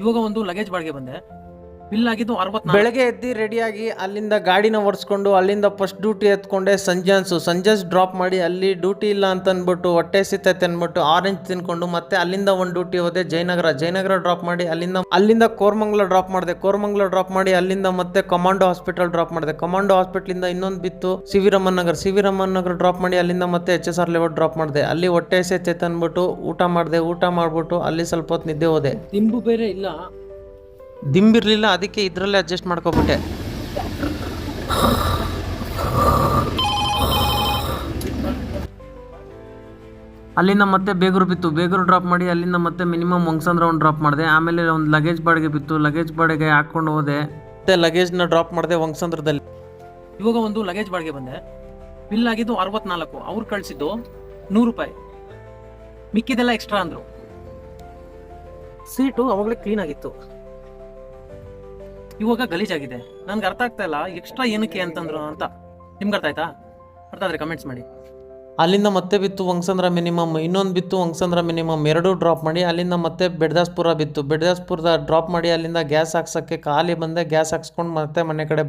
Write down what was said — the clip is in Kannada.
ಇವಾಗ ಒಂದು ಲಗೇಜ್ ಬಾಡಿಗೆ ಬಂದೆ. ಬಿಲ್ ಆಗಿದ್ದು 64. ಬೆಳಗ್ಗೆ ಎದ್ದು ರೆಡಿಯಾಗಿ ಅಲ್ಲಿಂದ ಗಾಡಿನ ಓಡಿಸ್ಕೊಂಡು ಅಲ್ಲಿಂದ ಫಸ್ಟ್ ಡ್ಯೂಟಿ ಎತ್ಕೊಂಡೆ ಸಂಜೆಸ್ ಡ್ರಾಪ್ ಮಾಡಿ ಅಲ್ಲಿ ಡ್ಯೂಟಿ ಇಲ್ಲ ಅಂತ ಅಂದ್ಬಿಟ್ಟು ಹೊಟ್ಟೆ ಸಿತ್ತೈತೆ ಅಂದ್ಬಿಟ್ಟು ಆರೆಂಜ್ ತಿನ್ಕೊಂಡು ಮತ್ತೆ ಅಲ್ಲಿಂದ ಒಂದು ಡ್ಯೂಟಿ ಹೋದೆ ಜಯನಗರ ಡ್ರಾಪ್ ಮಾಡಿ ಅಲ್ಲಿಂದ ಕೋರಮಂಗಲ ಡ್ರಾಪ್ ಮಾಡಿ ಅಲ್ಲಿಂದ ಮತ್ತೆ ಕಮಾಂಡೋ ಹಾಸ್ಪಿಟಲ್ ಡ್ರಾಪ್ ಮಾಡಿದೆ. ಕಮಾಂಡೋ ಹಾಸ್ಪಿಟಲ್ ಇನ್ನೊಂದು ಬಿತ್ತು C V Raman Nagar drop ಮಾಡಿ ಅಲ್ಲಿಂದ ಮತ್ತೆ HSR ಲೆವೆಲ್ ಡ್ರಾಪ್ ಮಾಡಿದೆ. ಅಲ್ಲಿ ಹೊಟ್ಟೆ ಸಿತ್ತೈತೆ ಅಂದ್ಬಿಟ್ಟು ಊಟ ಮಾಡ್ಬಿಟ್ಟು ಅಲ್ಲಿ ಸ್ವಲ್ಪ ಹೊತ್ತು ನಿದ್ದೆ ಹೋದೆ. ದಿಂಬು ಬೇರೆ ಇಲ್ಲ, ದಿಂಬಿರ್ಲಿಲ್ಲ, ಅದಕ್ಕೆ ಇದರಲ್ಲೇ ಅಡ್ಜಸ್ಟ್ ಮಾಡ್ಕೊಬಿಟ್ಟೆ. ಅಲ್ಲಿಂದ ಮತ್ತೆ ಬೇಗೂರು ಡ್ರಾಪ್ ಮಾಡಿ ಅಲ್ಲಿಂದ ಮತ್ತೆ ಮಿನಿಮಮ್ ಹೊಂಗಸಂದ್ರ ಒಂದು ಡ್ರಾಪ್ ಮಾಡಿದೆ. ಆಮೇಲೆ ಒಂದು ಲಗೇಜ್ ಬಾಡಿಗೆ ಬಿತ್ತು, ಲಗೇಜ್ ಬಾಡಿಗೆ ಹಾಕೊಂಡು ಹೋದೆ. ಮತ್ತೆ ಲಗೇಜ್ನ ಡ್ರಾಪ್ ಮಾಡಿದೆ ಹೊಂಗಸಂದ್ರದಲ್ಲಿ. ಇವಾಗ ಒಂದು ಲಗೇಜ್ ಬಾಡಿಗೆ ಬಂದೆ. ಬಿಲ್ ಆಗಿದ್ದು 64. ಅವ್ರು ಕಳಿಸಿದ್ದು 100 ರೂಪಾಯಿ, ಮಿಕ್ಕಿದೆಲ್ಲ ಎಕ್ಸ್ಟ್ರಾ ಅಂದ್ರು. ಸೀಟು ಅವಾಗಲೇ ಕ್ಲೀನ್ ಆಗಿತ್ತು, ಇವಾಗ ಗಲೀಜಾಗಿದೆ. ನನ್ಗೆ ಅರ್ಥ ಆಗ್ತಾ ಇಲ್ಲ ಎಕ್ಸ್ಟ್ರಾ ಏನಕ್ಕೆ ಅಂತಂದ್ರು ಅಂತ. ನಿಮ್ಗೆ ಅರ್ಥ ಆಯ್ತಾ? ಅರ್ಥ ಆದ್ರೆ ಕಮೆಂಟ್ಸ್ ಮಾಡಿ. ಅಲ್ಲಿಂದ ಮತ್ತೆ ಬಿತ್ತು ಹೊಂಗಸಂದ್ರ ಮಿನಿಮಮ್, ಇನ್ನೊಂದು ಬಿತ್ತು ಹೊಂಗಸಂದ್ರ ಮಿನಿಮಮ್, ಎರಡೂ ಡ್ರಾಪ್ ಮಾಡಿ ಅಲ್ಲಿಂದ ಮತ್ತೆ ಬೆಡ್ದಾಸ್ಪುರ ಬಿತ್ತು. ಬೆಡ್ದಾಸ್ಪುರದ ಡ್ರಾಪ್ ಮಾಡಿ ಅಲ್ಲಿಂದ ಗ್ಯಾಸ್ ಹಾಕ್ಸೋಕ್ಕೆ ಖಾಲಿ ಬಂದೆ. ಗ್ಯಾಸ್ ಹಾಕ್ಸ್ಕೊಂಡು ಮತ್ತೆ ಮನೆ ಕಡೆ ಬಂದೆ.